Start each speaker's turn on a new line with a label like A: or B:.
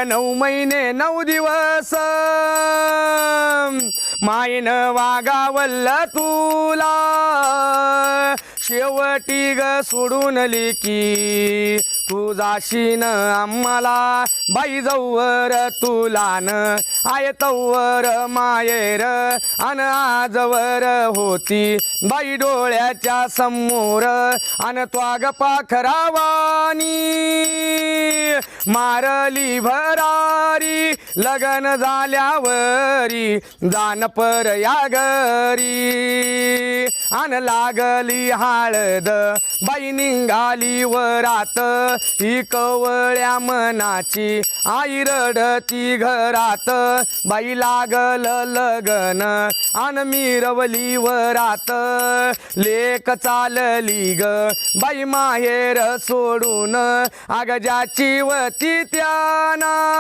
A: 9 महिने 9 दिवस मायन वागावल तुला शेवटी ग सोडून लेकी तू जाशीन आम्हाला बाई जवळ तुला न आय तवर मायेर अन आजवर होती बाई डोळ्याच्या समोर अन त्वाग पाखरावानी मारली भरारी लगन झाल्यावरी जान पर या घरी अन लागली हळद बाई निघाली वरात ही कवळ्या मनाची आई रडती घरात बाई लागल लगन अन मिरवली वरात लेक चालली ग बाई माहेर सोडून अग ज्याची वती त्याना